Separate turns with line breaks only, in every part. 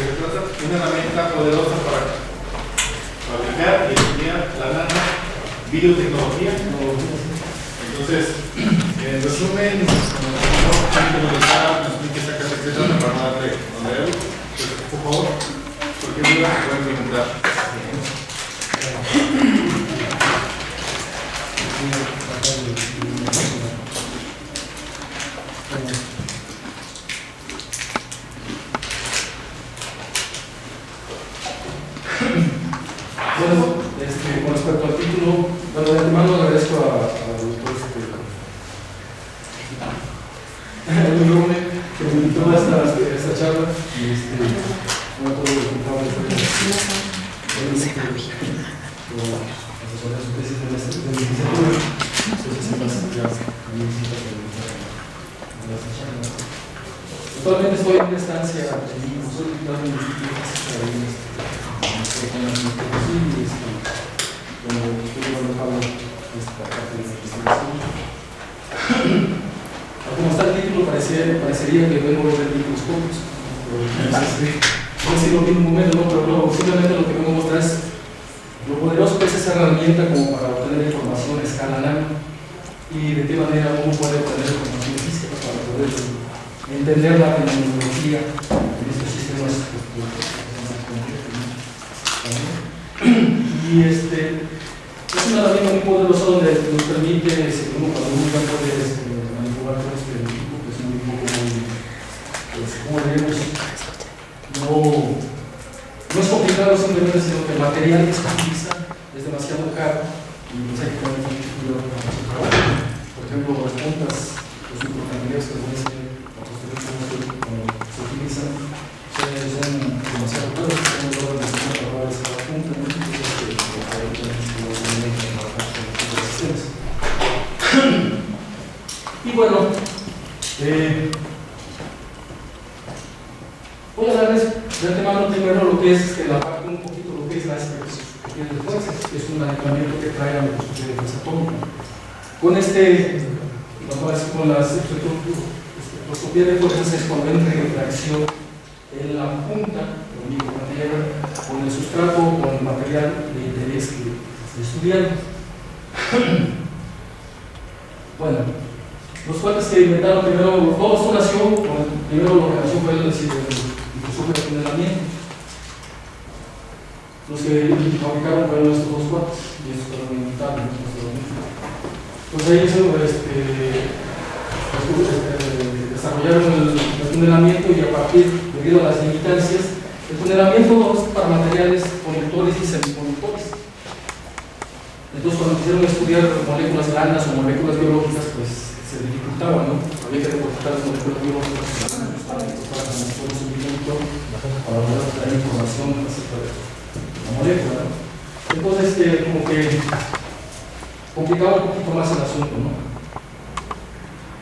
se trata de una herramienta poderosa para fabricar y estudiar la nanotecnología. Entonces, en resumen, nos explique esta clase que se trata para no darle a él. Por favor, cualquier duda se pueden preguntar.
Bueno, con respecto al título, bueno, de antemano agradezco al doctor que me invitó a esta charla y bueno, todo lo que estaba asesorar su tesis de licenciatura, entonces se pasa ya a mi visita a esta charla. Actualmente estoy en una estancia y soy diputado en el Instituto de Física como estoy llevando a cabo esta parte de la investigación. Como está el título, parecería que vengo a ver microscopios. No sé lo mismo momento, ¿no? Pero no, simplemente lo que vengo a mostrar es lo poderoso que es esa herramienta como para obtener información a escala nano y de qué manera uno puede obtener información física para poder entender la fenomenología en estos sistemas. Y es una herramienta muy poderosa donde nos permite, cuando uno ya puede manipular todo este equipo, que es un equipo como veremos, no es complicado simplemente, sino que el material que se utiliza es demasiado caro y pues hay que tener mucho cuidado con nuestro trabajo. Por ejemplo, las puntas, los microcantileros que se utilizan son demasiado caros, son de orden de 50 dólares cada punta, ¿no? Y bueno, voy a darles de antemano primero lo que es la parte un poquito lo que es la espectroscopía de fuerzas, que es un aditamento que trae a la microscopía de fuerza atómica. Con la espectroscopía de fuerzas es cuando entra en reacción en la punta con el sustrato o con el material de interés que se estudiando. Bueno, los cuates que inventaron primero, todo esto nació, primero lo que nació fue el microscopio de tunelamiento. Los que fabricaron fueron estos dos cuates y estos fueron inventados. Pues ellos desarrollaron el tunelamiento y a partir, debido a las limitancias, el tunelamiento es para materiales conductores y semiconductores. Entonces, cuando quisieron estudiar moléculas blandas o moléculas biológicas, pues se dificultaba, ¿no? Había que depositar las moléculas biológicas para poder obtener información acerca de la molécula, ¿no? Entonces, como que complicaba un poquito más el asunto, ¿no?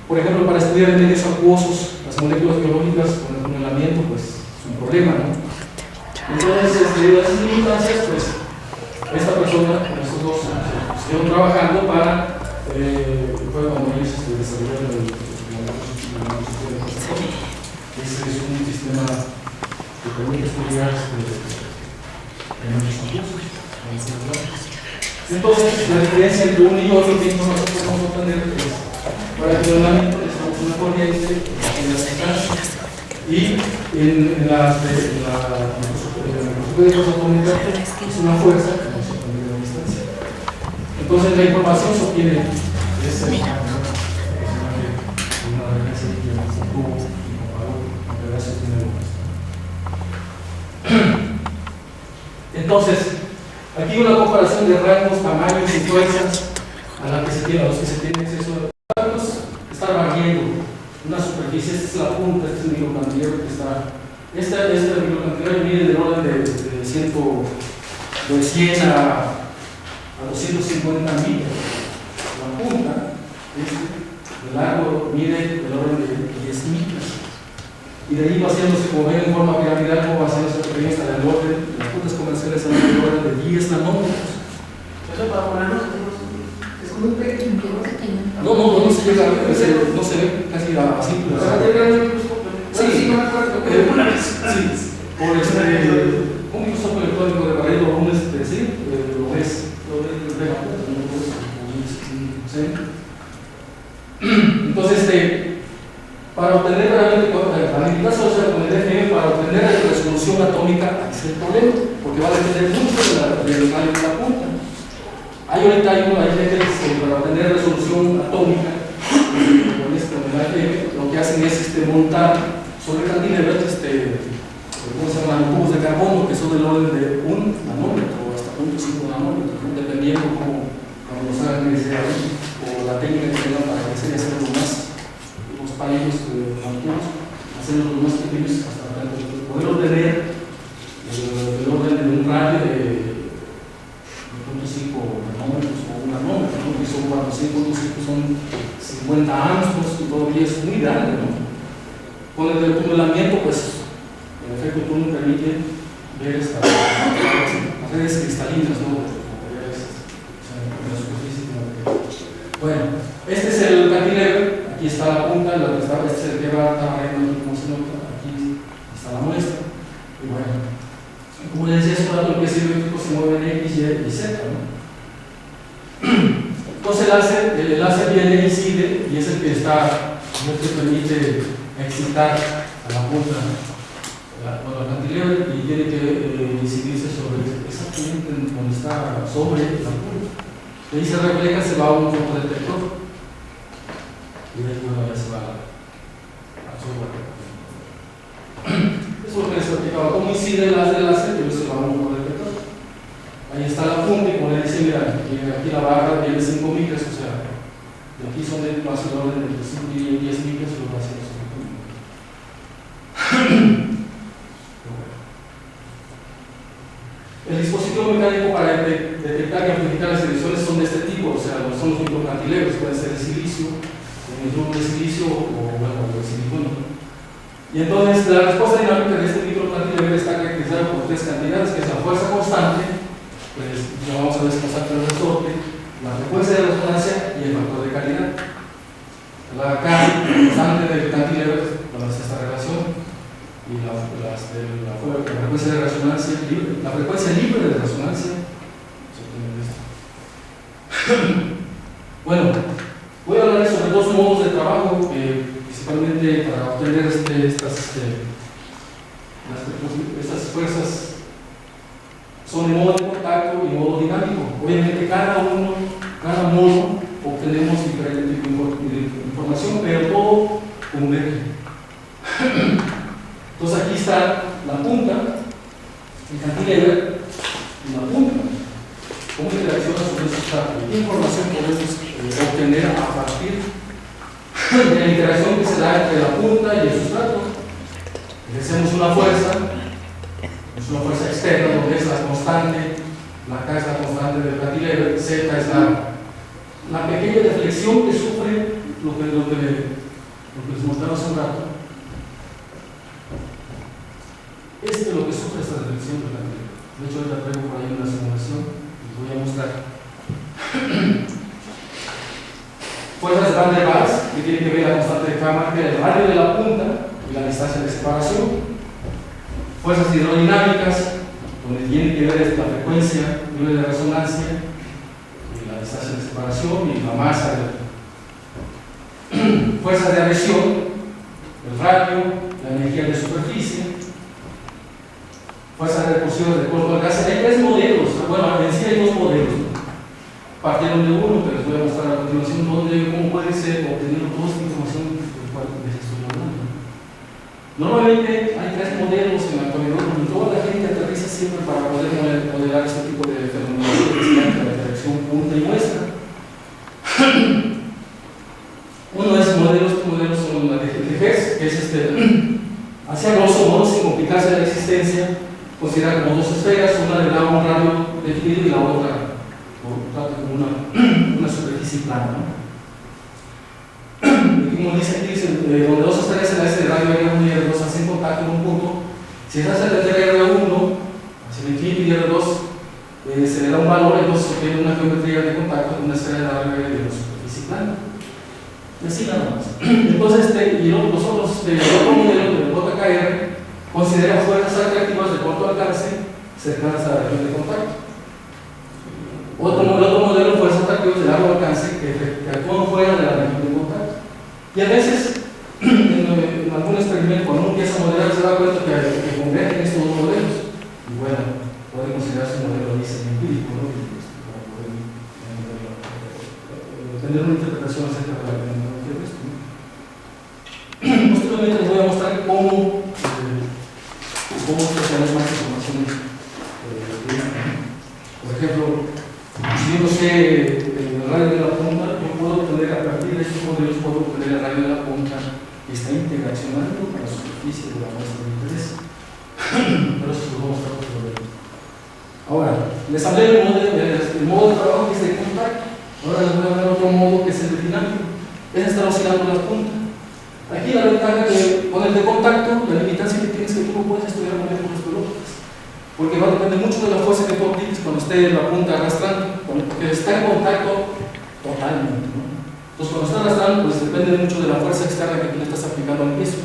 Por ejemplo, para estudiar en medios acuosos, las moléculas biológicas con el tunelamiento, pues es un problema, ¿no? Entonces, debido a esas limitancias, pues esta persona, con estos dos, siguieron trabajando para, fue cuando ellos desarrollaron el Este es un sistema que permite estudiar en muchos acuosos. Entonces, la diferencia entre uno y otro que nosotros podemos obtener es, para el funcionamiento necesitamos una corriente en las distancias y en la microscopía de fuerza atómica es una fuerza que nos obtiene la distancia. Entonces, la información se obtiene de esa manera. Una referencia que se tuvo y comparó entre gracias a entonces, aquí una comparación de rangos, tamaños y fuerzas a los que se tiene acceso a datos. Está barriendo una superficie, esta es la punta, este es el microcantilero que está. Este microcantilero mide del orden de 100 a 250 metros. La punta, el largo mide del orden de 10 metros. Y de ahí va haciéndose, como ven, en forma piramidal, como va haciéndose pequeño hasta el orden, las puntas comerciales están en el orden de 10 nanómetros.
Eso para ponernos, es como un pequeño.
No se llega, no se ve casi a simple.
Sí, no me acuerdo.
Sí, por resolución atómica, ahí está el problema, porque va a depender mucho del radio de la punta. Ahorita hay gente que para obtener resolución atómica, con lo que hacen es montar sobre cantilevers, ¿cómo se llaman? Cubos de carbono que son del orden de 1 nanómetro o hasta 0.5 nanómetros, dependiendo cómo los hagan crecer ahí, o la técnica que tengan para crecer y hacerlo más, los palillos antiguos, hacerlos más pequeños hasta poder obtener el orden de un radio de 0.5 nanómetros o 1 nanómetro, ¿no? Que son 400.5 son 50 años, y todavía es muy grande, ¿no? Con el tumbelamiento, pues el efecto túnel permite ver las redes cristalinas, ¿no? Bueno, este es el cantilever, aquí está la punta, este es el que va barriendo, como se nota, aquí está la muestra. Y bueno, como les decía, es un dato que se mueve en X, Y y Z, ¿no? Entonces el láser viene, incide, y es el que permite excitar a la punta, al cantilever, y tiene que incidirse sobre exactamente donde está sobre la punta. De ahí se refleja, se va a un foco detector. Y de ahí ya se va a software. Eso es lo que les explicaba. ¿Cómo incide el láser? Que se va a un foco detector. Ahí está la punta, y como le dice, mira, aquí la barra tiene 5 micras, o sea, de aquí son de más el orden de 5 y 10 micras, lo va a hacer. El dispositivo mecánico para detectar y amplificar las emisiones son de este tipo, o sea, son los microcantilevers, pueden ser de silicio, de nitrógeno de silicio o de silicona. Y entonces la respuesta dinámica de este microcantilever está caracterizada por 3 cantidades, que es la fuerza constante, pues ya vamos a descansar el resorte, la frecuencia de resonancia y el factor de calidad. La constante del cantilever, bueno, es esta relación. Y la frecuencia de resonancia libre, la frecuencia libre de resonancia. Bueno, voy a hablar sobre 2 modos de trabajo, principalmente para obtener estas fuerzas. Son en modo de contacto y modo dinámico. Obviamente cada modo obtenemos diferente tipo de información, pero todo converge. Entonces aquí está la punta, el cantilever y la punta. ¿Cómo interacciona sobre esos datos? ¿Qué información podemos obtener a partir de la interacción que se da entre la punta y el sustrato? Ejercemos una fuerza, es una fuerza externa, donde es la constante, la K es la constante del cantilever, Z es la pequeña deflexión que sufre lo que les mostraba hace un rato. Esto es lo que sufre esta deflexión del cantilever. De hecho, ahorita traigo por ahí una simulación y les voy a mostrar. Fuerzas de Van der Waals, que tiene que ver la constante de K, el radio de la punta y la distancia de separación. Fuerzas hidrodinámicas, donde tiene que ver la frecuencia libre de resonancia y la distancia de separación y la masa. Fuerzas de adhesión, el radio, la energía de superficie. Fuerzas repulsivas de corto alcance. Hay 3 modelos, bueno, en sí hay 2 modelos, ¿no? Partieron de uno que les voy a mostrar a continuación, cómo puede ser obtenido toda esta información del cual les estoy hablando. Normalmente hay 3 modelos en la actualidad, donde toda la gente aterriza siempre para poder modelar este tipo de fenomenología que se llama la interacción punta y muestra. Uno de esos modelos son la de Hertz, que es hacia grosso modo, sin complicarse la existencia, considera como 2 esferas, una le da un radio definido y la otra como una superficie plana, ¿no? Y como dice aquí, donde 2 esferas en ese radio R1 y R2 hacen contacto en un punto, si se hace desde R1 hacia el infinito y R2, se le da un valor, entonces se obtiene una geometría de contacto de una esfera de radio R de una superficie plana. Y así nada más. Entonces, los otros, el otro modelo del JKR considera fuerzas atractivas de corto alcance cercanas a la región de contacto. Otro modelo, fuerzas atractivas de largo alcance que actúan fuera de la región de contacto. Y a veces, en algún experimento, cuando uno empieza a modelar, se da cuenta que convergen estos 2 tener una interpretación acerca de la fenomenología de esto, ¿no? Posteriormente les voy a mostrar cómo obtener más información. Por ejemplo, si yo no sé el radio de la punta, yo puedo obtener a partir de estos modelos, puedo obtener el radio de la punta que está interaccionando con la superficie de la muestra de interés. Pero eso lo vamos a mostrar. Ahora, les hablé del modo de trabajo que es de contacto. Ahora les voy a hablar de otro modo que es el de dinámico. Es estar oscilando las puntas. Aquí la ventaja que con el de contacto, la limitancia que tienes es que tú no puedes estudiar moléculas biológicas. Porque va a depender mucho de la fuerza que tú apliques cuando esté la punta arrastrando. Porque está en contacto totalmente, ¿no? Entonces, cuando está arrastrando, pues depende mucho de la fuerza externa que tú le estás aplicando al piso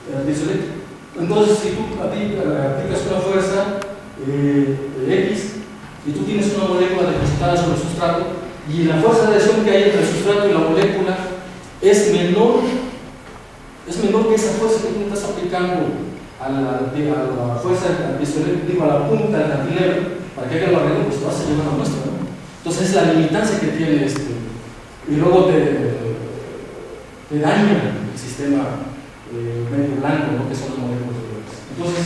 eléctrico. Entonces, si tú aplicas una fuerza X y tú tienes una molécula depositada sobre el sustrato y la fuerza de adhesión que hay entre el sustrato y la molécula es menor que esa fuerza que tú le estás aplicando a la fuerza a la punta del cantilero para que haga el barrido, pues te vas a llevar a muestra, ¿no? Entonces es la limitancia que tiene y luego te daña el sistema medio blanco, ¿no? Que son los moléculas biológicas. Entonces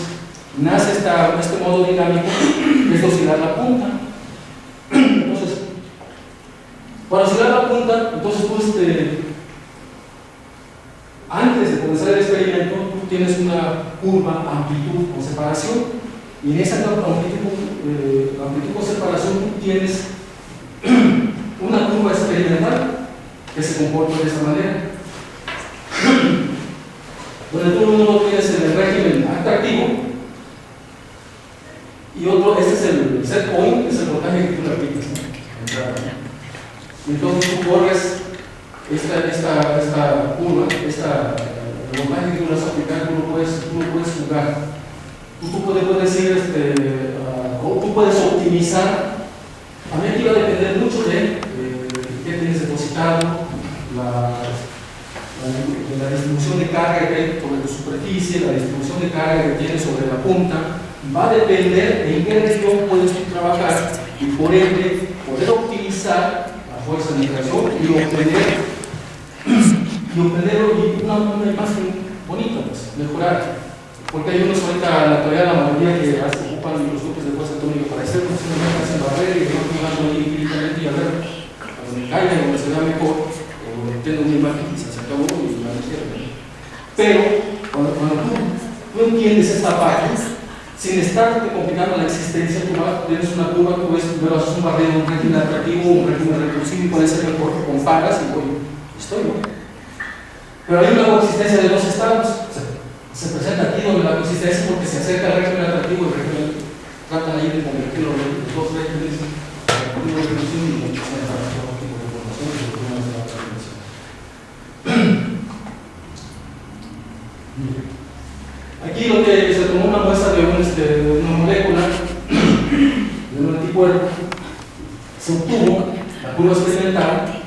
nace este modo dinámico que es oscilar la punta. Entonces, para oscilar la punta, entonces tú antes de comenzar el experimento, tú tienes una curva amplitud con separación, y en esa amplitud con separación tú tienes una curva experimental que se comporta de esta manera. Donde tú uno lo tienes en el régimen atractivo, y otro, este es el set point, es el voltaje que tú le aplicas, ¿no? Y entonces tú corres esta curva, el voltaje que tú le vas a aplicar, tú lo puedes jugar. Tú puedes ir, tú puedes optimizar. A mí aquí va a depender mucho de qué tienes depositado, la distribución de carga que hay sobre tu superficie, la distribución de carga que tienes sobre la punta. Va a depender de en qué región puedes tú trabajar y por ende poder optimizar la fuerza de interacción y obtener una imagen bonita, pues, mejorar. Porque hay unos ahorita en la actualidad, la mayoría que ocupan microscopios de fuerza atómica para hacer funcionamiento hacen barrer y van jugando ahí infinitamente y a ver cuando me caiga, donde se vea mejor, o tengo una imagen que se acabó y la quiero. Pero cuando tú entiendes esta parte, sin estarte complicando la existencia, tú tienes una curva, tú ves, pero haces un barrido, un régimen atractivo, un régimen recursivo y puede ser mejor, comparas y voy, estoy, ¿no? Pero hay una coexistencia de dos estados. Se presenta aquí donde la coexistencia porque se acerca al régimen atractivo y el régimen tratan ahí de convertir los dos regímenes atractivo y recursivo y muchos tipo de información y problemas de la transmisión. Aquí lo que se tomó una muestra de una molécula de un anticuerpo, se obtuvo la curva experimental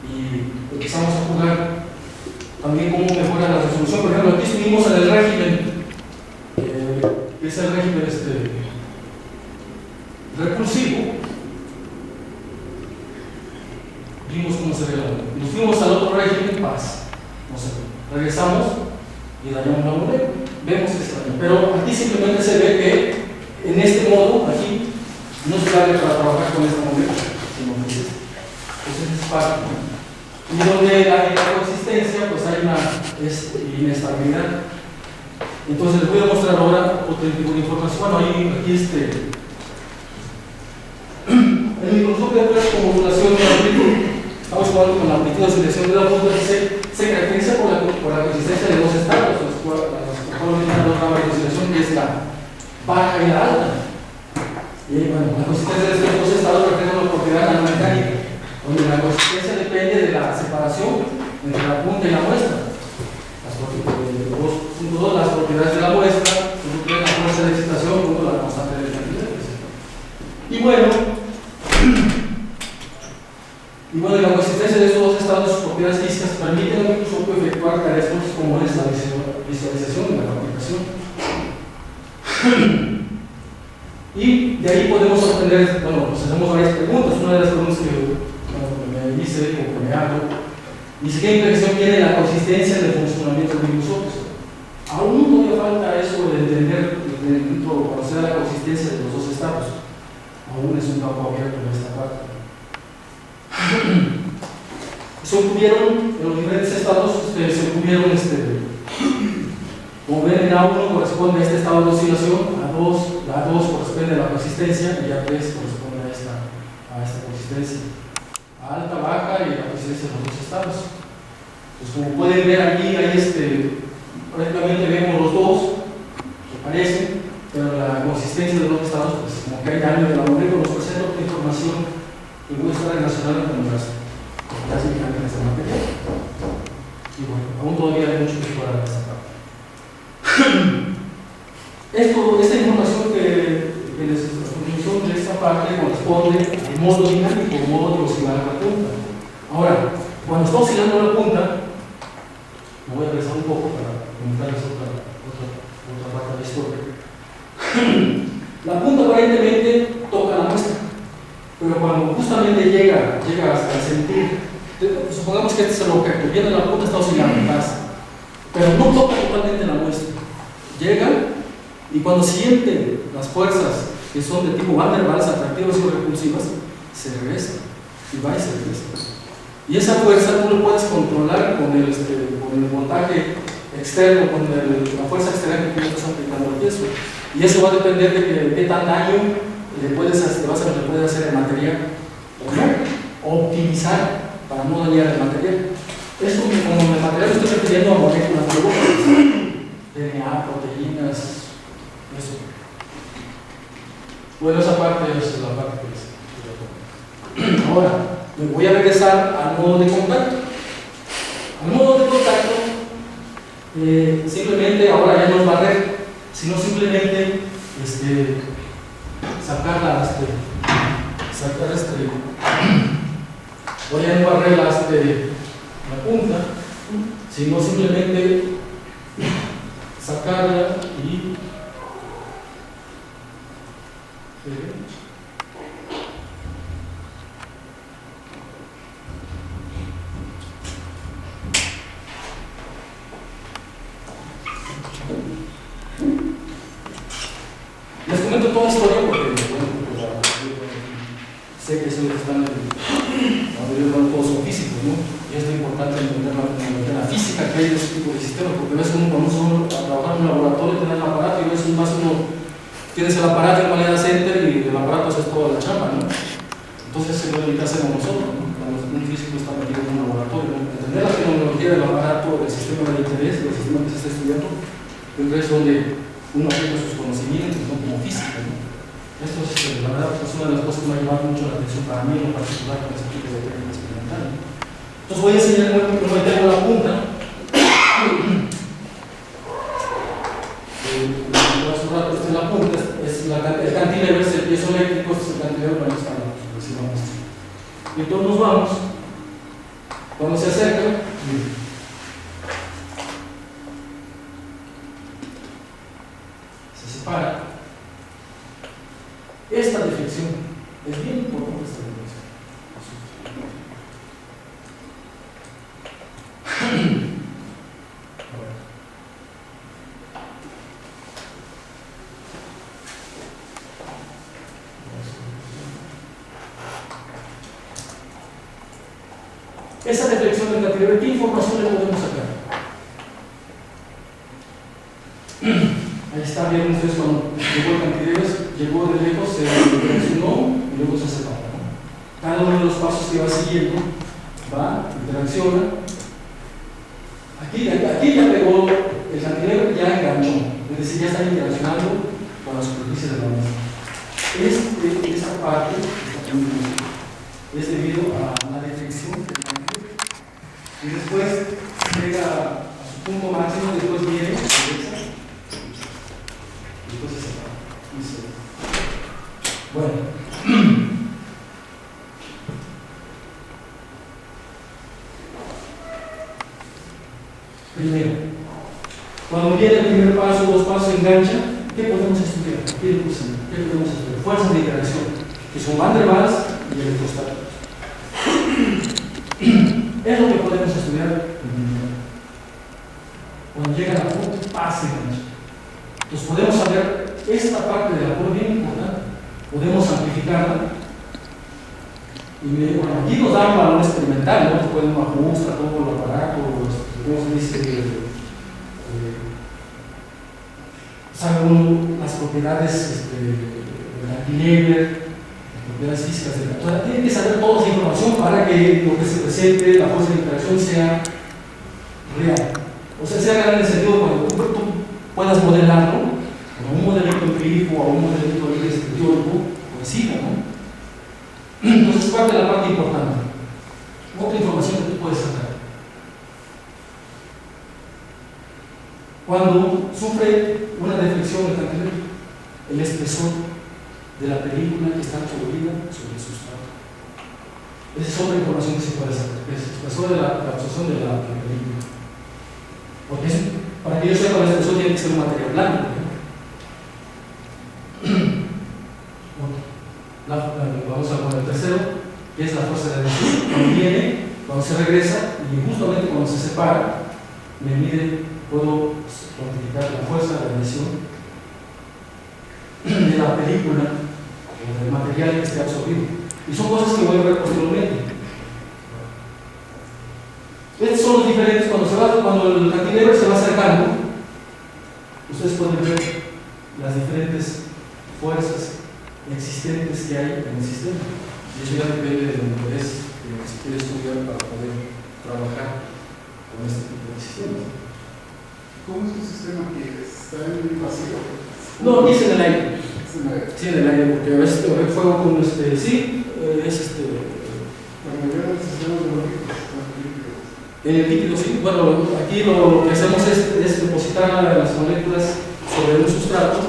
y empezamos a jugar también cómo mejora la resolución. Por ejemplo, aquí estuvimos en el régimen, que es el régimen repulsivo. Vimos cómo se ve. Nos fuimos al otro régimen, paz. No sé, regresamos y dañamos la molécula. Vemos que está bien. Pero aquí simplemente se ve que en este modo, aquí, no es clave para trabajar con esta molécula, sino que es parte, ¿no? Y donde hay la coexistencia, pues hay una inestabilidad. Entonces les voy a mostrar ahora otro tipo de información. Aquí el microscopio de como modulación de amplitud. Estamos jugando con la amplitud de selección de la luz, se caracteriza por la coexistencia de dos estados, los cuales la selección que es la baja y la alta. Y bueno, la coexistencia de estos dos estados refleja una propiedad nanomecánica, donde la coexistencia depende de la separación entre la punta y la muestra. Las propiedades de la muestra, la fuerza de excitación, la constante de cantidad. Y bueno, la coexistencia de estos dos estados de sus propiedades físicas permite al microscopio efectuar tareas como es la visualización y la fabricación. Y de ahí podemos obtener, bueno, pues hacemos varias preguntas. Una de las preguntas que me me dice, o que me hago, dice qué impresión tiene la consistencia del funcionamiento de nosotros. Aún todavía falta eso de entender, conocer la consistencia de los dos estados. Aún es un campo abierto en esta parte. Se obtuvieron, en los diferentes estados, se obtuvieron, como ven, en A1 corresponde a este estado de oscilación, la A2 corresponde a la consistencia y A3 corresponde a esta consistencia. A alta, baja y la consistencia de los dos estados. Pues como pueden ver aquí, hay prácticamente vemos los dos que parecen, pero la consistencia de los dos estados, pues como que hay daño de la molécula, nos presenta otra información que puede estar relacionada con las mecánicas de materia. Y bueno, aún todavía hay mucho que explorar en esta parte. Esta información que les contribución de esta parte corresponde al modo dinámico, al modo de oscilar a la punta. Ahora, cuando está oscilando a la punta, me voy a regresar un poco para comentarles otra parte de la historia. La punta aparentemente toca la muestra, pero cuando justamente llega hasta el sentir, supongamos que este es el objeto, viene la punta, está oscilando, pasa, pero no toca totalmente la muestra. Llega y cuando siente las fuerzas que son de tipo Van der Waals, atractivas y repulsivas, se regresa y va y se regresa. Y esa fuerza tú lo puedes controlar con el montaje externo, con la fuerza externa que tú estás aplicando al peso. Y eso va a depender de qué tan daño le puedes hacer el material o no, optimizar para no dañar el material. Esto, como el material, estoy refiriendo a moléculas biológicas, DNA, proteínas, eso. Bueno, esa parte es la parte que es. Ahora, me voy a regresar al modo de contacto. Al modo de contacto, simplemente ahora ya no es barrer, sino simplemente sacar voy a no barrer la punta, sino simplemente sacarla y les comento toda la historia porque sé que eso están en todos son físicos, ¿no? Y es muy importante entender la física que hay de ese tipo de sistemas, porque a veces cuando uno a trabajar en un laboratorio, tener el aparato y a veces más tienes el aparato en manera center y el aparato hace toda la chamba, ¿no? Entonces se lo que hacemos nosotros, ¿no? Cuando un físico está metido en un laboratorio, ¿no? Entender la tecnología del aparato, del sistema de interés, del sistema que se está estudiando, es donde uno aplica sus conocimientos, ¿no? Como física, ¿no? Esto es, la verdad, es una de las cosas que me ha llamado mucho la atención para mí, en particular con este tipo de técnica experimental. Entonces voy a enseñar cómo tengo la punta. Hace un rato, esta es la punta, el cantilever es el piezo eléctrico, este es el cantilever para esta y entonces nos vamos. Cuando se acerca, se separa. Esta deflexión es bien importante, esta deflexión. Esa deflexión del cantilever, ¿qué información le podemos sacar? Ahí está, vieron ustedes cuando llegó el cantilever, llegó de lejos, se interaccionó y luego se separó. Cada uno de los pasos que va siguiendo va, interacciona. Aquí ya pegó, el cantilever ya enganchó, es decir, ya está interaccionando con la superficie de la mesa. Esta parte es debido a la deflexión del cantilever. Y después llega a su punto máximo, después viene, regresa, y después se separa. Bueno. Primero, cuando viene el primer paso, dos pasos, engancha, ¿qué podemos estudiar? ¿Qué podemos estudiar? Fuerzas de interacción, que son Van der Waals y electrostáticos. Es lo que podemos estudiar cuando llega la curva básica. Entonces podemos saber esta parte de la curva bien importante, podemos amplificarla. Y bueno, aquí nos da un valor experimental, ¿no? Después uno ajusta todo el aparato, ¿cómo se dice? Sabe uno las propiedades del antilever, las propiedades físicas de la. O sea, tiene que saber toda esa información para que lo que se presente, la fuerza de interacción, sea real. O sea, sea real en el sentido cuando tú puedas modelarlo, como un modelito empírico o un modelito teórico, pues siga, ¿no? Entonces, parte de la parte importante. Otra información que tú puedes sacar. Cuando sufre una deflexión del cantilever, el espesor de la película que está absorbida sobre el sustrato. Esa es otra información que se puede sacar. El espesor de la absorción de la película. Porque para que yo sepa, el espesor tiene que ser un material blanco. Vamos a poner el tercero, que es la fuerza de adhesión. Cuando viene, cuando se regresa y justamente cuando se separa, me mide, puedo cuantificar la fuerza de adhesión de la película o del material que esté absorbido. Y son cosas que voy a ver posteriormente. Estos son los diferentes, cuando el cantilever se va acercando, ustedes pueden ver las diferentes fuerzas existentes que hay en el sistema. Y eso ya depende del interés que se quiere estudiar para poder trabajar con este tipo de sistemas.
¿Cómo es tu sistema que está en el vacío?
No, aquí es en el aire.
Es en el aire.
Sí, en el aire, porque a veces el fuego con sí, es
La mayoría de los sistemas biológicos están líquidos.
en el líquido, sí. Bueno, aquí lo que hacemos es depositar las moléculas sobre un sustrato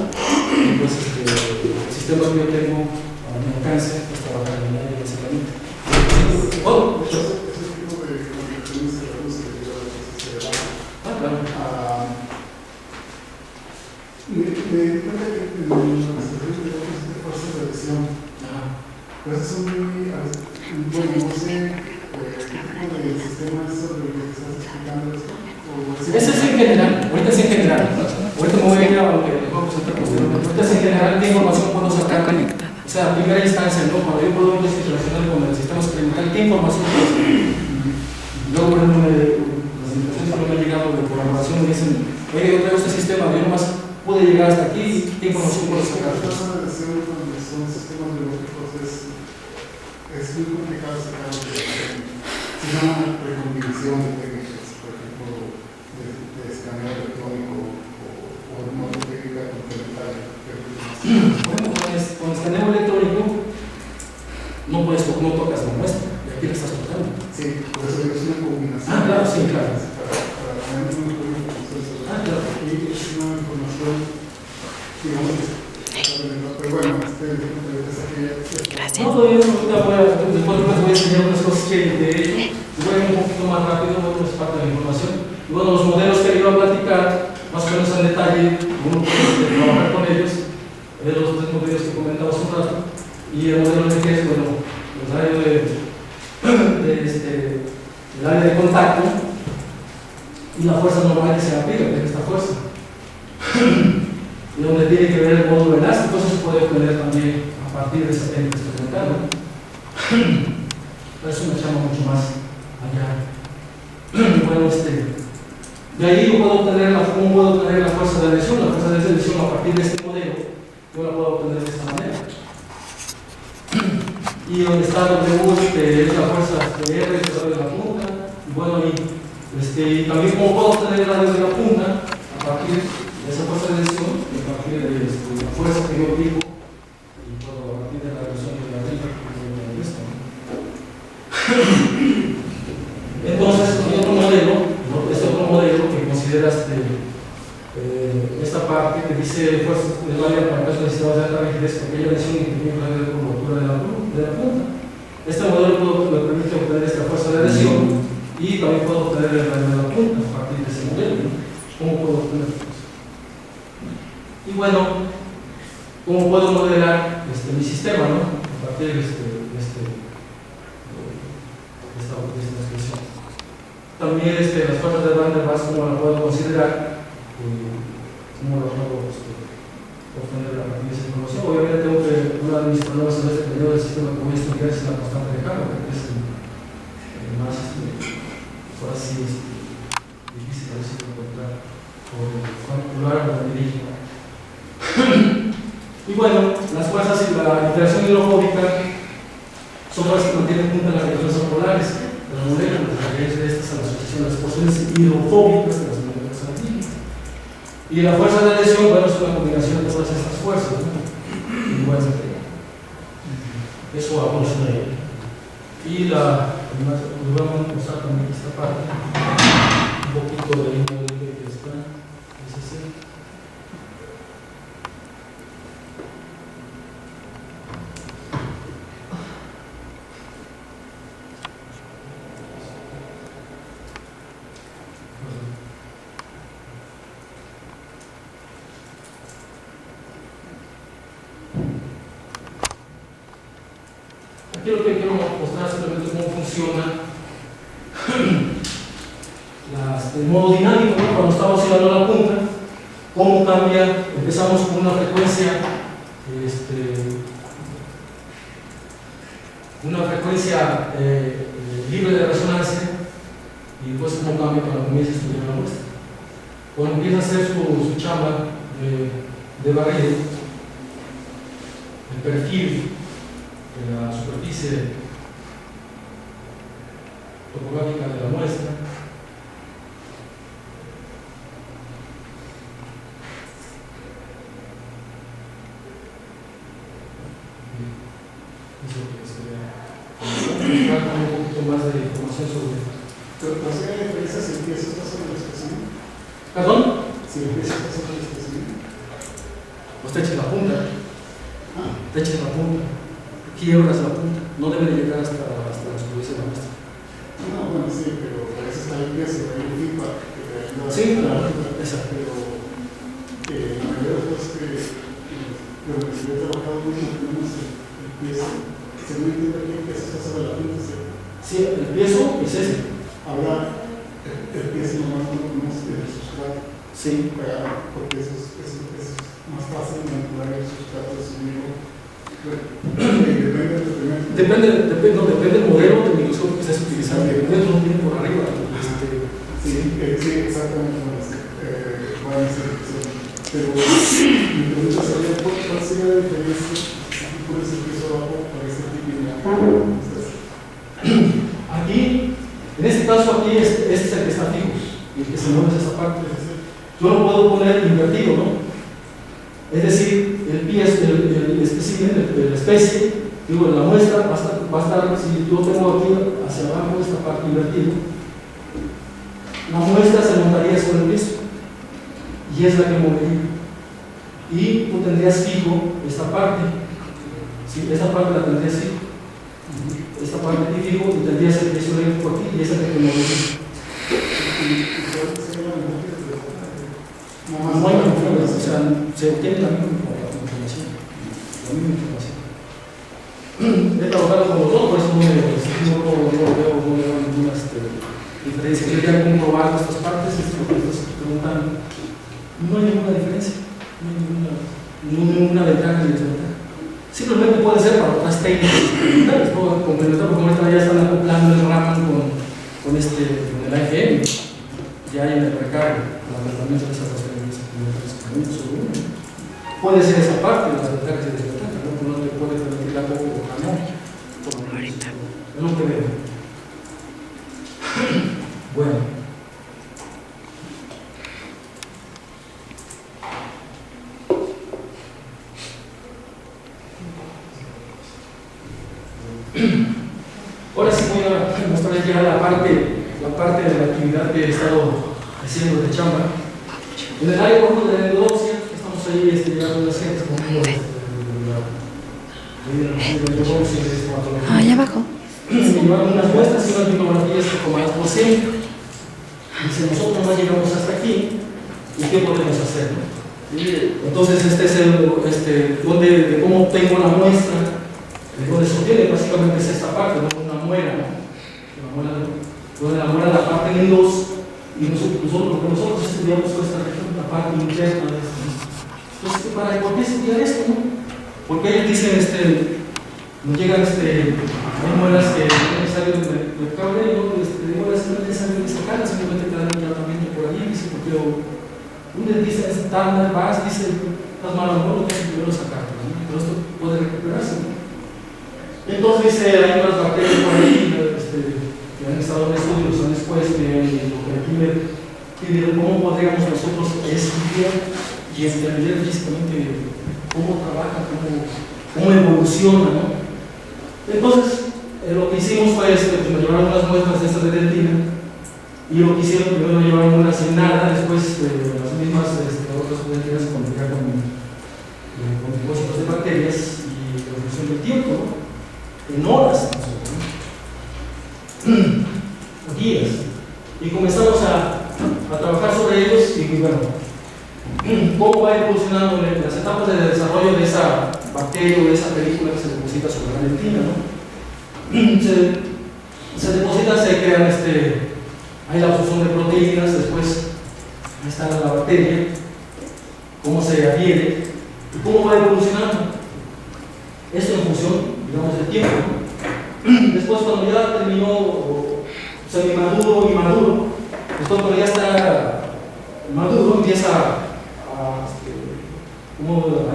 y pues el sistema que yo tengo a mi alcance es trabajar en el aire básicamente. Oh,
Ese tipo de comunicaciones se reduce debido a la presencia del agua.
claro.
Me di cuenta que en la administración de datos de fuerzas de adhesión, pues son muy, bueno, no sé qué tipo de sistemas sobre lo que estás explicando esto.
Ese es en general, ahorita es en general. Ahorita me voy a ir a lo que les voy a presentar posteriormente. Ahorita es en general, ¿qué información puedo sacar? O sea, a primera instancia, ¿no? Cuando yo puedo relacionar con el sistema experimental, ¿qué información puedo sacar? Luego, por ejemplo, las invitaciones que me han llegado de colaboración me dicen, oye, yo traigo este sistema, yo nomás pude llegar hasta aquí, ¿qué información puedo sacar?
La fuerza de adhesión cuando son sistemas biológicos es muy complicado sacar se llama recombinación de técnicas, por ejemplo, de escaneo electrónico o una técnica complementaria.
Bueno, con escaneo electrónico no tocas la muestra, y aquí la estás tocando.
Sí, por eso es una combinación.
Ah, claro, sí, claro.
Para tener un estudio proceso.
Claro.
Y es una información, digamos, pero bueno,
Gracias. No, todavía después les voy a enseñar unas cosas que de hecho voy a ir un poquito más rápido, no es parte de la información. Y bueno, los modelos que iba a platicar, más o menos en detalle, uno puede trabajar con ellos, los tres modelos que comentaba hace un rato, y el modelo de que es, bueno, el radio el área de contacto y la fuerza normal que se aplica, que es esta fuerza. Y donde tiene que ver el módulo elástico, eso se puede obtener también a partir de esa técnica experimental. Pero eso me llama mucho más allá. Bueno, de ahí yo puedo obtener ¿cómo puedo obtener la fuerza de adhesión? La fuerza de adhesión a partir de este modelo, yo la puedo obtener de esta manera. Y donde está W, que es la fuerza de R, que sale de la punta. Y bueno, y también cómo puedo obtener la desde la punta a partir de esa fuerza de adhesión, a partir de la fuerza que yo aplico, y puedo a partir de la reducción de la delta que esto. Entonces, hay otro modelo, ¿no? Este otro modelo que consideras esta parte que dice fuerzas de área para casos de sistemas de alta rigidez, aquella adhesión y pequeño radio de curvatura de la punta. Este modelo me permite obtener esta fuerza de adhesión y también puedo obtener el radio de la punta a partir de ese modelo. ¿Cómo puedo obtener esto? Y bueno, ¿cómo puedo modelar mi sistema, ¿no? A partir de esta expresión. también las fuerzas de Van der Waals, como la puedo considerar, como lo puedo obtener la partida de esa información. Obviamente tengo que, una de mis problemas en este periodo del sistema que voy a estudiar es la constante de carga, que es el más, ahora sí, difícil a veces de encontrar, o calcular o de dirigir. Y bueno, las fuerzas y la interacción hidrofóbica son fuerzas que mantienen juntas las reacciones polares de las moléculas, que es de estas a la asociación de las porciones hidrofóbicas de las moléculas alquílicas. Y la fuerza de adhesión, bueno, es una combinación de todas estas fuerzas, ¿no? Igualmente. Eso vamos a ver. Y vamos a usar también esta parte, un poquito de modelo que está, es así. Aquí lo que quiero mostrar simplemente cómo funciona el modo dinámico, ¿no? Cuando estamos llegando a la punta, cómo cambia. Empezamos con una frecuencia libre de resonancia, y después cómo cambia cuando comienza a estudiar la muestra. Cuando empieza a hacer su chamba de barrido, el perfil de la superficie topográfica de la muestra, es lo que les quería dar un poquito más de información sobre.
Pero no sé la diferencia si el piezo está sobre el espécimen.
¿Perdón?
Si el piezo está sobre el espécimen.
Pues te eches la punta.
Ah,
Te eches la punta. Quiebras la punta. No debe de llegar hasta la superficie de la muestra.
no, bueno, sí, pero para eso está el piezo, hay un feedback que te ayuda
Sí,
a
claro,
pero
exacto.
la mayoría de las cosas que yo he trabajado mucho tenemos el piezo. Se me entiende que el piezo está sobre la punta,
Sí, el piezo es ese.
habrá el piezo normal no es el sustrato.
Sí.
Porque eso es más fácil manipular el sustrato de su mismo.
Depende del modelo de microscopio que estés utilizando. El modelo no tiene por arriba.
Sí, exactamente. Van a ser pero mi pregunta sería: ¿cuál sería la diferencia si tú pones el piso abajo para este tipo de
Aquí, en este caso, aquí este es el que está fijo y el que se mueve es esta parte. Yo lo puedo poner invertido, ¿no? Es decir, el piezo, el espécimen, la especie, digo, la muestra va a estar, si yo tengo aquí hacia abajo esta parte invertida, la muestra se montaría sobre el piso y es la que movería. Y tú tendrías fijo esta parte, ¿sí? Esta parte la tendrías fijo, esta parte aquí fijo, y tendrías el piso de por aquí y esa que te movería. No hay información, o sea, se obtiene la misma información. He trabajado con los dos, por eso no veo ninguna diferencia. Yo ya he comprobado estas partes, esto es lo que estás preguntando. No hay ninguna diferencia, no hay ninguna ventaja ni desventaja. Simplemente puede ser para otras técnicas experimentales, puedo complementar, porque ahorita ya están acoplando el Raman con el AFM, ya hay en el recargo, el tratamiento de esas dos técnicas experimentales. Puede ser esa parte de las ventajas y desventajas, ¿no? No te puede permitir la poco o no. Ahorita. Es lo que veo. Bueno. Ahora sí voy a mostrarles ya la parte de la actividad que he estado haciendo de chamba. En el área de endodoncia, estamos ahí llegando a las gentes conmigo.
Allá abajo.
Se llevaron unas muestras y unas bibliografías tomadas por siempre. Dice, nosotros no llegamos hasta aquí, ¿y qué podemos hacer? Entonces, este es de cómo obtengo la muestra. Donde se obtiene básicamente es esta parte, ¿no? Una muela, ¿no? Una muela Entonces la muela la parten en dos y nosotros, lo que nosotros estudiamos fue esta región, la parte interna de esto. Entonces, ¿para por qué estudiar esto? No? Porque ellos dicen, nos llegan, hay muelas que no es necesario de cabello, hay muelas que no es necesario de sacarlas, simplemente te dan un tratamiento por allí, dice, porque un dentista estándar, vas, dice, las malas no lo tienes primero sacar, ¿no? Pero esto puede recuperarse, ¿no? Entonces dice, hay unas bacterias por ahí, que han estado en estudios, han después de lo que aquí me pidieron, cómo podríamos nosotros estudiar y entender físicamente cómo trabaja, cómo evoluciona, ¿no? Entonces, lo que hicimos fue, pues me llevaron unas muestras de estas de dentina, y lo que hicieron, primero me llevaron una sin nada, después las mismas otras dentinas con depósitos de bacterias y la evolución del tiempo, ¿no? En horas, ¿no? Días. Y comenzamos a trabajar sobre ellos y bueno, cómo va evolucionando las etapas de desarrollo de esa bacteria o de esa película que se deposita sobre la dentina, ¿no? Se deposita, se crean, hay la absorción de proteínas, después está la bacteria, cómo se adhiere y cómo va evolucionando. Esto en función, digamos, del tiempo, ¿no? Después, cuando ya terminó semi-maduro y maduro, después cuando ya está maduro, empieza a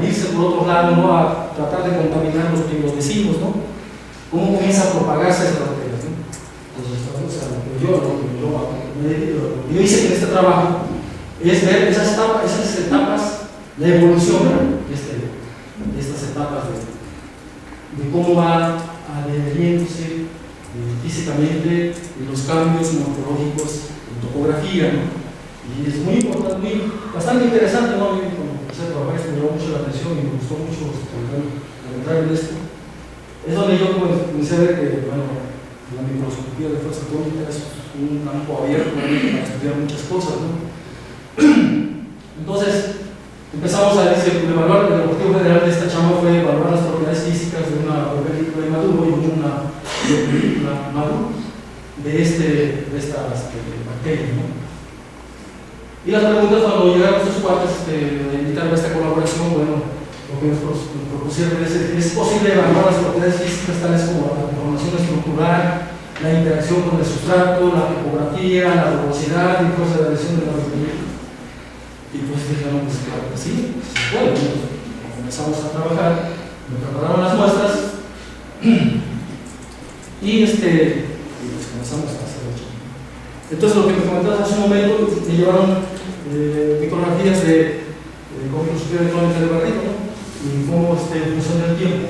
irse por otro lado, ¿no? A tratar de contaminar los vecinos, ¿no? Cómo comienza a propagarse esa bacteria, ¿no? Entonces, lo que yo hice en este trabajo es ver esas etapas, la evolución de estas etapas de cómo va adheriéndose físicamente los cambios morfológicos en topografía, ¿no? Y es muy importante, bastante interesante, ¿no? Cuando empecé a trabajar esto me llamó mucho la atención y me gustó mucho entrar en esto. Es donde yo comencé a ver que, bueno, la microscopía de fuerza atómica es un campo abierto para estudiar muchas cosas, ¿no? Entonces, empezamos a evaluar, el objetivo general de esta chamba fue evaluar las propiedades físicas de una película de maduro y una película maduro de estas bacterias, ¿no? Y las preguntas cuando llegaron estos cuates de invitarme a esta colaboración, bueno, lo que nos propusieron es posible evaluar las propiedades físicas tales como la conformación estructural, la interacción con el sustrato, la topografía, la rugosidad y fuerza de adhesión de la bacteria. Y pues dijeron, pues claro que sí, se puede. Comenzamos a trabajar, me prepararon las muestras y pues comenzamos a hacer eso. Entonces lo que me comentabas hace un momento, me llevaron micrografías de microscopía electrónica de barrito, ¿no? Y cómo en función del tiempo,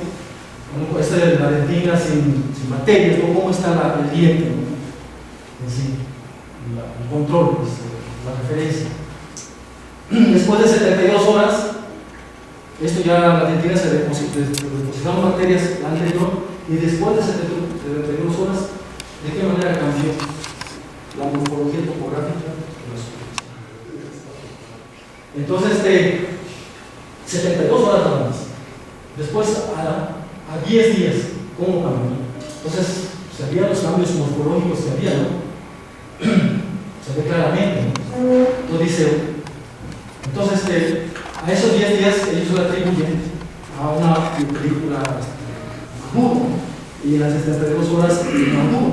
¿no? Esta es la dentina sin bacterias, ¿no? Cómo está el diente, ¿no? En sí, el control, pues, la referencia. Después de 72 horas, esto ya la dentina se depositaron bacterias anterior y después de 72 horas, ¿de qué manera cambió la morfología topográfica? Entonces, 72 horas nada más. Después, a 10 días, ¿cómo cambió? Entonces, se veían los cambios morfológicos que había, ¿no? Se ve claramente, ¿no? Entonces, a esos 10 días ellos lo atribuyen a una película maduro y en las 72 horas maduro.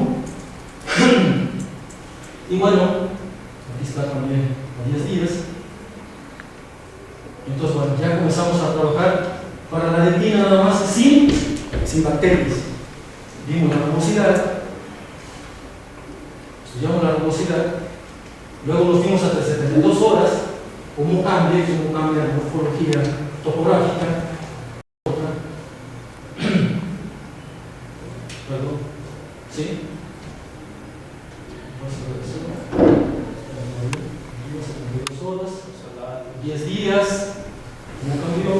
Y bueno, aquí está también a 10 días. Entonces, bueno, ya comenzamos a trabajar para la dentina nada más sin bacterias. Vimos la rugosidad, estudiamos la rugosidad, luego nos fuimos hasta 72 horas, cómo cambia la morfología topográfica. ¿Perdón? ¿Sí? 72 horas, 10 días, ¿cómo cambió?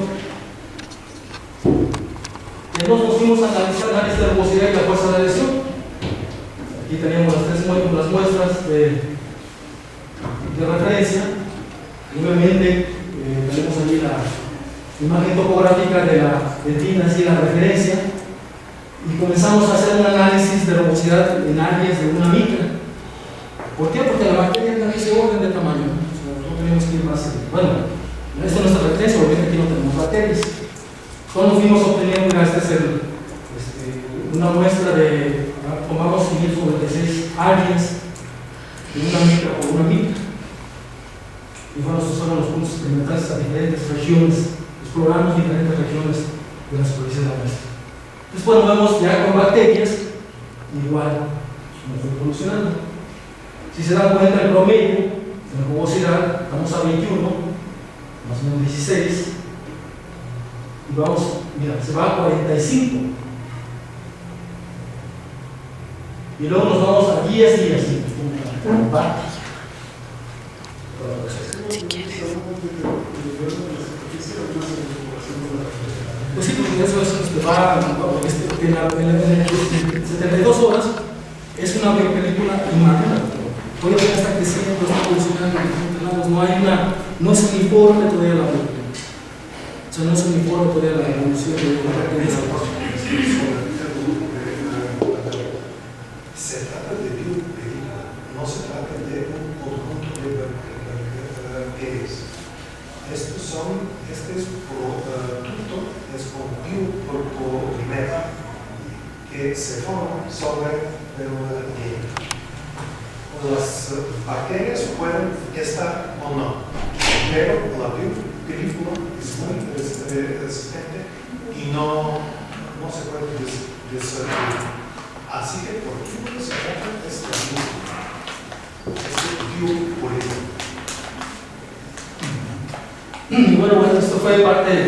Entonces nos fuimos a analizar la rugosidad y la fuerza de adhesión. Aquí teníamos las muestras de referencia. Y obviamente tenemos allí la imagen topográfica de la dentina, así la referencia. Y comenzamos a hacer un análisis de rugosidad en áreas de una micra. ¿Por qué? Porque la bacteria también se orden de tamaño. O sea, no tenemos que ir más. Bueno, esta es nuestra referencia, obviamente aquí no tenemos bacterias. Entonces fuimos obteniendo gracias a una muestra de, tomamos 596 aliens de una micra por una micra. Y bueno, estos fueron los puntos experimentales a diferentes regiones, exploramos diferentes regiones de la superficie de la muestra. Entonces, bueno, vemos ya con bacterias, igual, como fue evolucionando. Si se dan cuenta, el promedio de la rugosidad, estamos a 21, más o menos 16, y vamos, mira, se va a 45. Y luego nos vamos a 10 días. Pues sí, porque eso en 72 horas es una película inmacula. Todavía está creciendo, está evolucionando, no es uniforme todavía la película. O sea, no es uniforme todavía la evolución de la
se trata de biopelícula, no se trata de un conjunto de bacterias. Este es producto, es un biopolímero que se forma sobre una dieta. Las bacterias pueden estar o no, pero la biopelícula es muy resistente y no se puede desarrollar. Así que por química se trata de esta biopolímero.
Y bueno, esto fue parte de,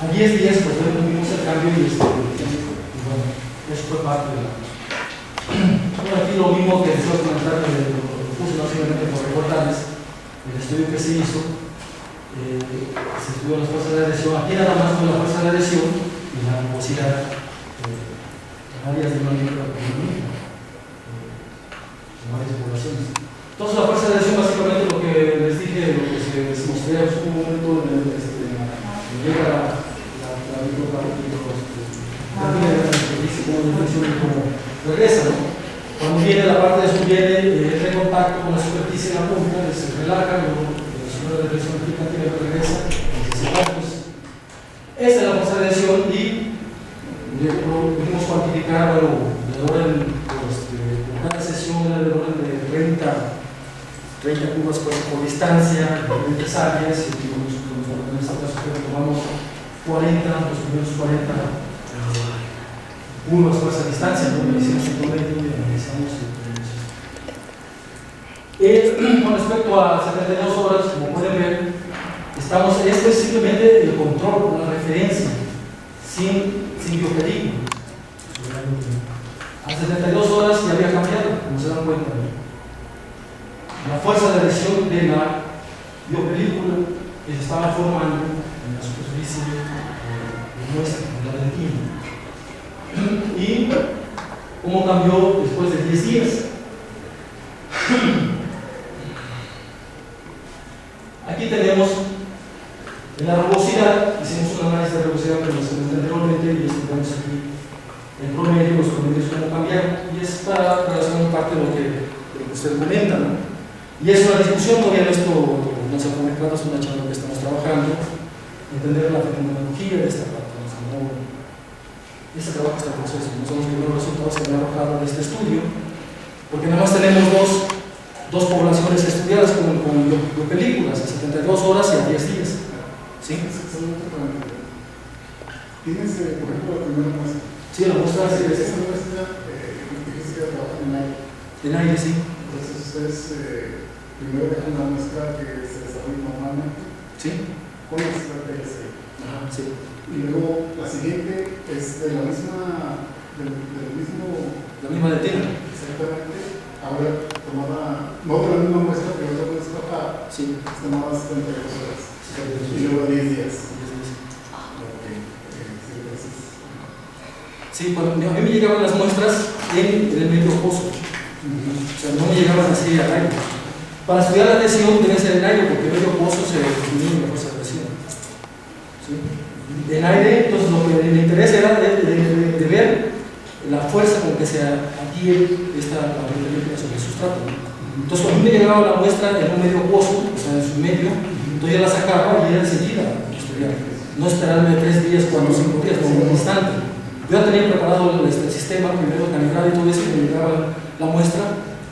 a 10 días pues vimos el cambio y bueno, eso fue parte de la. Bueno, aquí lo mismo que después de comentar, lo puse no simplemente por recordarles el estudio que se hizo, se estudió las fuerzas de adhesión, aquí nada más con la fuerza de adhesión y la rugosidad. Áreas de una microeconomía, varias poblaciones. Entonces, la fuerza de adhesión, básicamente lo que les dije, lo que se mostró en su momento, llega la microeconomía, como regresa, ¿no? Cuando viene la parte de su viene, entra en contacto con la superficie de la punta, se relaja, luego la zona de presión aplicativa regresa, esta es la fuerza de adhesión y pudimos cuantificar, bueno, el orden, por cada sesión era del orden de 30 cubas por distancia, diferentes áreas, y en este caso tomamos 40, los primeros 40 cubas por esa distancia, ¿no? Hicimos un promedio y analizamos con respecto a 72 horas, como pueden ver, esto es simplemente el control, la referencia, sin biopelícula. A 72 horas ya había cambiado, como se dan cuenta. La fuerza de adhesión de la biopelícula que se estaba formando en la superficie nuestra, en la dentina. Y cómo cambió después de 10 días. Aquí tenemos en la rugosidad, hicimos un análisis de rugosidad que nos comenté anteriormente y tenemos aquí en promedio los promedios cómo cambiaron y es para relacionar parte de lo que ustedes comentan, ¿no? Y es una discusión, todavía esto no se ha comentado, es una charla que estamos trabajando, entender la fenomenología de esta parte, ¿no? Este trabajo está en proceso, no son los primeros resultados que me han arrojado de este estudio, porque nada más tenemos dos poblaciones estudiadas con biopelículas, a 72 horas y a 10 días. ¿Sí?
Tienes, por ejemplo, la primera muestra.
Sí, la muestra
Sí,
es
esa muestra, dijiste que trabajan en aire.
en aire, sí.
Entonces, ustedes primero dejan la muestra que se desarrolla normalmente.
Sí.
Con las estrategias ahí.
Ajá, sí.
Y luego la siguiente es de la misma, del mismo.
La misma dentina.
Exactamente. Ahora tomada, no de la misma muestra, pero otra muestra para.
Sí.
Tomada 72 horas. Y luego 10 días.
Sí, cuando a mí me llegaban las muestras en el medio pozo. O sea, no me llegaban así al aire. Para estudiar la adhesión debe ser en aire, porque el medio pozo se definía la fuerza de adhesión. ¿Sí? En aire, entonces lo que me interesa era de ver la fuerza con que se adhiere esta película sobre el sustrato. Entonces cuando me llegaba la muestra en un medio pozo, o sea, en su medio, entonces yo la sacaba y era enseguida estudiar. No esperarme 3 días, 4 o 5 días, como un instante. Yo ya tenía preparado el sistema, primero calibrado y todo eso, y me llegaba la muestra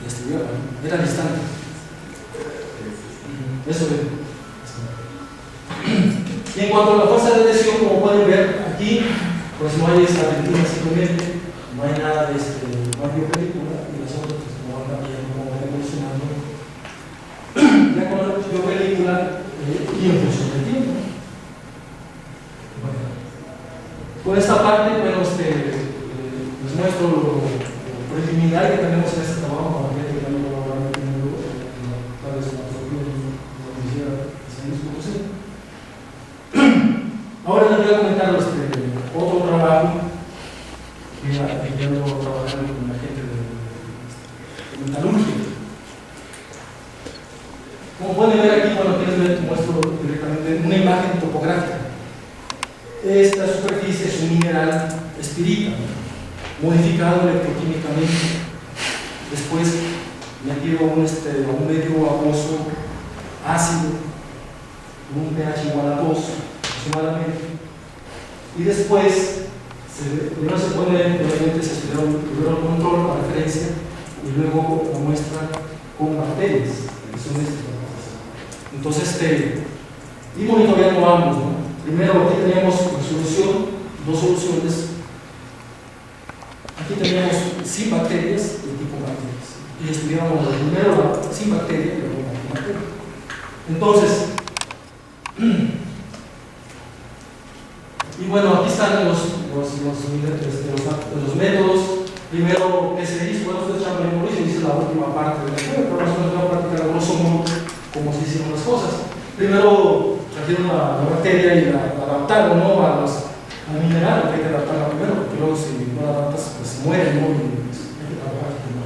y estudiaba. Era al instante. Eso es. Y en cuanto a la fuerza de lesión, como pueden ver aquí, pues no hay esta retina simplemente, no hay nada de no hay biopelícula, y las otras pues, como van cambiando, como van evolucionando. Ya con la biopelícula y en función del tiempo. Bueno, por esta parte, bueno, les muestro lo preliminar que tenemos en este trabajo para que ya no lo van a tener tal vez una Ahora les voy a comentar otro trabajo que yo trabajando con la gente de metalurgia. Como pueden ver aquí, bueno, aquí les muestro directamente una imagen topográfica. Esta superficie es un mineral espirita, modificado electroquímicamente, después metido a un medio acuoso ácido, con un pH igual a 2 aproximadamente, y después primero se pone, obviamente se estudia primero el control, la referencia, y luego la muestra con bacterias, que son estas. Entonces, y monitoreando ambos, ¿no? Primero aquí teníamos solución, 2 soluciones. Aquí teníamos sin bacterias y tipo bacterias. Y estudiamos primero sin bacterias y luego con bacterias. Entonces, y bueno, aquí están los métodos. Primero, ¿qué se hizo? Bueno, ustedes ya me lo hice la última parte de la prueba, pero nosotros vamos a practicar a grosso modo cómo se hicieron las cosas. Primero, trajeron la bacteria y la adaptaron, ¿no? al mineral, hay que adaptarla primero, porque luego si no la adaptas, pues se muere, ¿no? Y pues, hay que trabajar, ¿no?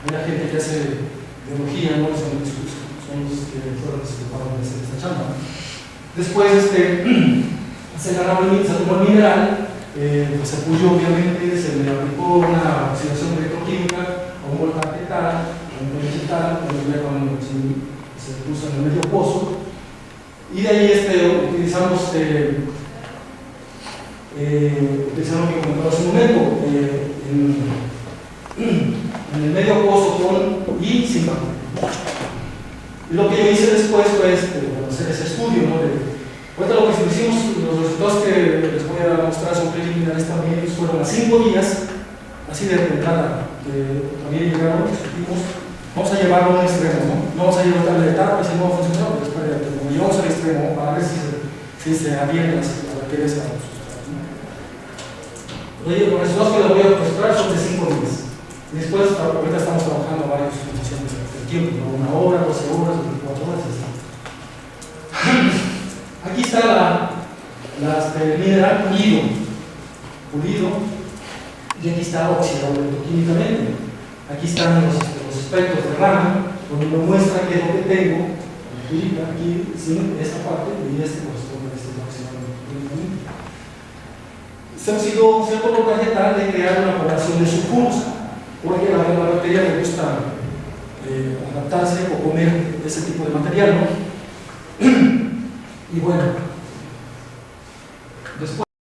Hay la gente que hace biología, ¿no? Son los que fueron los que ocuparon de hacer esta chamba. Después, se agarró se tomó el mineral, pues se pulió obviamente, se le aplicó una oxidación electroquímica a un voltaje tal, a un pH tal, cuando se puso en el medio pozo, y de ahí utilizamos lo que comentaba hace un momento, en el medio pozo con y sin bacterias. Y lo que yo hice después fue hacer ese estudio, ¿no? Ahorita lo que hicimos, los resultados que les voy a mostrar son preliminares también, fueron a 5 días, así de entrada, que también llegaron, discutimos, vamos a llevarlo a un extremo, ¿no? No vamos a llevarlo a la etapa, si no va a funcionar, pero después lo llevamos al extremo para ver si se adhieren las bacterias a los sustratos, ¿no? Los resultados que les voy a mostrar son de 5 días. Y después, ahorita estamos trabajando varios funciones del tiempo, ¿no? 1 hora, 12 horas, 24 horas, etc. Aquí está el mineral pulido, y aquí está oxidado electroquímicamente. Aquí están los espectros de rama, donde me muestra qué es lo que tengo, aquí sin esta parte, y corresponde a oxidado electroquímicamente. Se ha sido un cierto porcentaje tal de crear una población de sulfuros, porque a la bacteria le gusta adaptarse o comer ese tipo de material, ¿no? Y bueno,